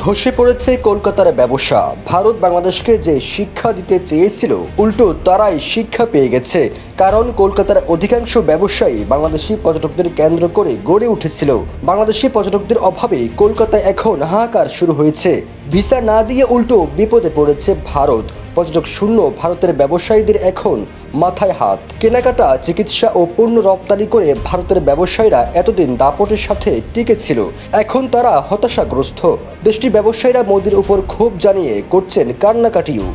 ধসে পড়েছে কলকাতার ব্যবসা। ভারত বাংলাদেশকে যে শিক্ষা দিতে চেয়েছিল উল্টো তারাই শিক্ষা পেয়ে গেছে। কারণ কলকাতার অধিকাংশ ব্যবসায়ী বাংলাদেশি পর্যটকদের কেন্দ্র করে গড়ে উঠেছিল। বাংলাদেশি পর্যটকদের অভাবে কলকাতায় এখন হাহাকার শুরু হয়েছে। ভিসা না দিয়ে উল্টো বিপদে পড়েছে ভারত। পর্যটক শূন্য ভারতের ব্যবসায়ীদের এখন মাথায় হাত। কেনাকাটা, চিকিৎসা ও পণ্য রপ্তানি করে ভারতের ব্যবসায়ীরা এতদিন দাপটের সাথে টিকেছিল, এখন তারা হতাশাগ্রস্ত। দেশটির ব্যবসায়ীরা মোদির উপর ক্ষোভ জানিয়ে করছেন কান্নাকাটিও।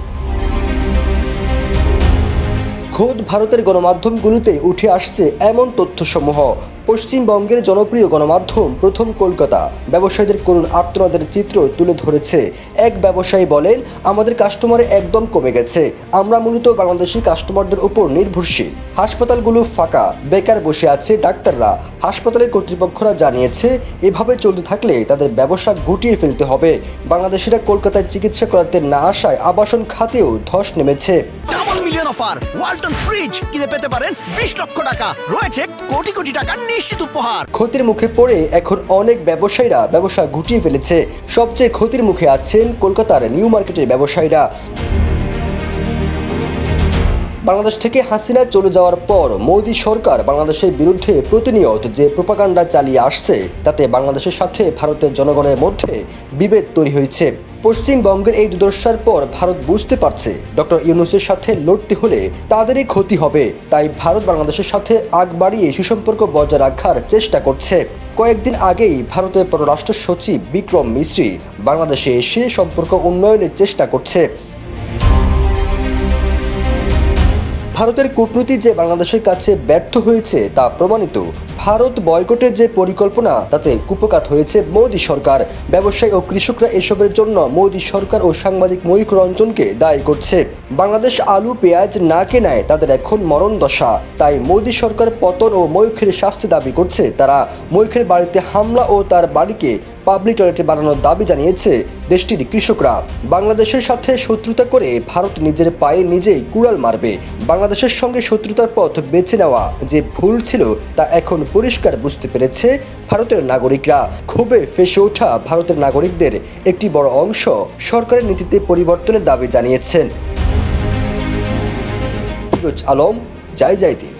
খোদ ভারতের গণমাধ্যমগুলোতে উঠে আসছে এমন তথ্যসমূহ। পশ্চিমবঙ্গের জনপ্রিয় গণমাধ্যম প্রথম কলকাতা ব্যবসায়ীদের করুণ আর্তনাদের চিত্র তুলে ধরেছে। এক ব্যবসায়ী বলেন, আমাদের কাস্টমার একদম কমে গেছে। আমরা মূলত বাংলাদেশি কাস্টমারদের উপর নির্ভরশীল। হাসপাতালগুলো ফাঁকা, বেকার বসে আছে ডাক্তাররা। হাসপাতালের কর্তৃপক্ষরা জানিয়েছে এভাবে চলতে থাকলে তাদের ব্যবসা গুটিয়ে ফেলতে হবে। বাংলাদেশিরা কলকাতায় চিকিৎসা করাতে না আসায় আবাসন খাতেও ধস নেমেছে। অফার ওয়ালটন ফ্রিজ কিনে পেতে পারেন 20 লক্ষ টাকা, রয়েছে কোটি কোটি টাকার নিশ্চিত উপহার। ক্ষতির মুখে পড়ে এখন অনেক ব্যবসায়ীরা ব্যবসা গুটিয়ে ফেলেছে। সবচেয়ে ক্ষতির মুখে আছেন কলকাতার নিউ মার্কেটের ব্যবসায়ীরা। বাংলাদেশ থেকে হাসিনা চলে যাওয়ার পর মোদি সরকার বাংলাদেশের বিরুদ্ধে প্রতিনিয়ত যে প্রোপাগান্ডা চালিয়ে আসছে তাতে বাংলাদেশের সাথে ভারতের জনগণের মধ্যে বিভেদ তৈরি হয়েছে। পশ্চিমবঙ্গের এই দুর্দশার পর ভারত বুঝতে পারছে ডক্টর ইউনূসের সাথে লড়তে হলে তাদেরই ক্ষতি হবে। তাই ভারত বাংলাদেশের সাথে আগ বাড়িয়ে সুসম্পর্ক বজায় রাখার চেষ্টা করছে। কয়েকদিন আগেই ভারতের পররাষ্ট্র সচিব বিক্রম মিশ্রি বাংলাদেশে এসে সম্পর্ক উন্নয়নের চেষ্টা করছে। ভারতের কূটনীতি যে বাংলাদেশের কাছে ব্যর্থ হয়েছে তা প্রমাণিত। ভারত বয়কটের যে পরিকল্পনা তাতে কুপকাত হয়েছে মোদি সরকার। ব্যবসায়ী ও কৃষকরা এসবের জন্য মোদি সরকার ও সাংবাদিক ময়ূখ রঞ্জনকে দায়ী করছে। বাংলাদেশ আলু পেঁয়াজ না কেনায় তাদের এখন মরণ দশা। তাই মোদি সরকার পতন ও ময়ূখের শাস্তি দাবি করছে তারা। ময়ূখের বাড়িতে হামলা ও তার বাড়িকে পাবলিক টয়লেটে বানানোর দাবি জানিয়েছে দেশটির কৃষকরা। বাংলাদেশের সাথে শত্রুতা করে ভারত নিজের পায়ে নিজেই কুড়াল মারবে। বাংলাদেশের সঙ্গে শত্রুতার পথ বেছে নেওয়া যে ভুল ছিল তা এখন পরিষ্কার বুঝতে পেরেছে ভারতের নাগরিকরা। ক্ষোভে ফেসে ওঠা ভারতের নাগরিকদের একটি বড় অংশ সরকারের নীতিতে পরিবর্তনের দাবি জানিয়েছেন। ফিরোজ আলম, জয় জয় দিন।